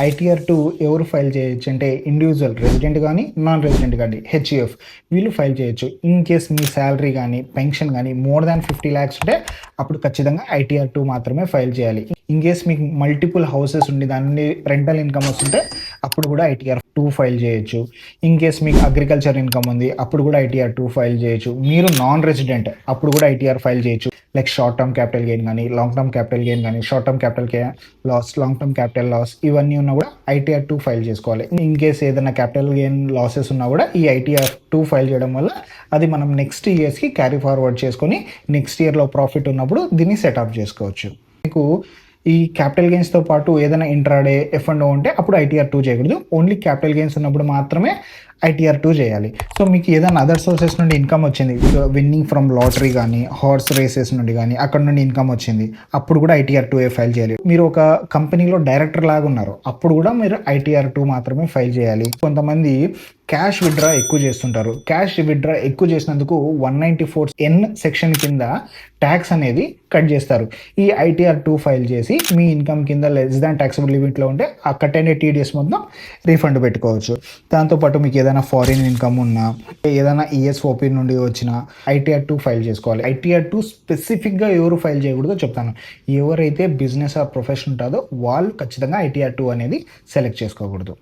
ITR two ఎవరు file చేయొచ్చు అంటే ఇండివిజువల్ రెసిడెంట్ కానీ నాన్ రెసిడెంట్ కానీ హెచ్ఈఎఫ్ వీళ్ళు ఫైల్ చేయొచ్చు. ఇన్ కేస్ మీ శాలరీ కానీ పెన్షన్ కానీ మోర్ దాన్ 50 lakhs ఉంటే అప్పుడు ఖచ్చితంగా ఐటీఆర్ టూ మాత్రమే ఫైల్ చేయాలి. ఇన్ కేస్ మీకు మల్టిపుల్ హౌసెస్ ఉండి దాని నుండి రెంటల్ ఇన్కమ్ వస్తుంటే అప్పుడు కూడా ఐటీఆర్ టూ ఫైల్ చేయొచ్చు. ఇన్ కేస్ మీకు అగ్రికల్చర్ ఇన్కమ్ ఉంది అప్పుడు కూడా ఐటీఆర్ టూ ఫైల్ చేయొచ్చు. మీరు నాన్ రెసిడెంట్ అప్పుడు కూడా ఐటీఆర్ ఫైల్ చేయొచ్చు. Like short term capital gain కానీ లాంగ్ టర్మ్ క్యాపిటల్ గెయిన్ కానీ short term capital loss long term capital loss ఇవన్నీ ఉన్నా కూడా ఐటీఆర్ టూ ఫైల్ చేసుకోవాలి. ఇన్ కేస్ ఏదైనా క్యాపిటల్ గెయిన్ లాసెస్ ఉన్నా కూడా ఈ ఐటీఆర్ టూ ఫైల్ చేయడం వల్ల అది మనం నెక్స్ట్ ఇయర్స్కి క్యారీ ఫార్వర్డ్ చేసుకొని నెక్స్ట్ ఇయర్లో ప్రాఫిట్ ఉన్నప్పుడు దీన్ని సెటప్ చేసుకోవచ్చు. మీకు ఈ క్యాపిటల్ గెయిన్స్తో పాటు ఏదైనా ఇంట్రాడే ఎఫ్&ఓ ఉంటే అప్పుడు ఐటీఆర్ టూ చేయకూడదు. ఓన్లీ క్యాపిటల్ గెయిన్స్ ఉన్నప్పుడు మాత్రమే ఐటీఆర్ టూ చేయాలి. సో మీకు ఏదైనా అదర్ సోర్సెస్ నుండి ఇన్కమ్ వచ్చింది, విన్నింగ్ ఫ్రమ్ లాటరీ కానీ హార్స్ రేసెస్ నుండి కానీ అక్కడ నుండి ఇన్కమ్ వచ్చింది అప్పుడు కూడా ఐటీఆర్ టూ ఫైల్ చేయాలి. మీరు ఒక కంపెనీలో డైరెక్టర్ లాగా ఉన్నారు అప్పుడు కూడా మీరు ఐటీఆర్ టూ మాత్రమే ఫైల్ చేయాలి. కొంతమంది క్యాష్ విత్డ్రా ఎక్కువ చేస్తుంటారు. క్యాష్ విత్డ్రా ఎక్కువ చేసినందుకు 194(n) సెక్షన్ కింద ట్యాక్స్ అనేది కట్ చేస్తారు. ఈ ఐటీఆర్ టూ ఫైల్ చేసి మీ ఇన్కమ్ కింద లెస్ దాన్ ట్యాక్సబుల్ లిమిట్లో ఉంటే ఆ కట్ అయిన టీడీఎస్ మొత్తం రీఫండ్ పెట్టుకోవచ్చు. దాంతోపాటు మీకు ఏదైనా ఫారిన్ ఇన్కమ్ ఉన్నా ఏదైనా ఈఎస్ఓపి నుండి వచ్చిన ఐటీఆర్ టూ ఫైల్ చేసుకోవాలి. ఐటీఆర్ టూ స్పెసిఫిక్గా ఎవరు ఫైల్ చేయకూడదో చెప్తాను. ఎవరైతే బిజినెస్ ఆర్ ప్రొఫెషన్ ఉంటుందో వాళ్ళు ఖచ్చితంగా ఐటీఆర్ టూ అనేది సెలెక్ట్ చేసుకోకూడదు.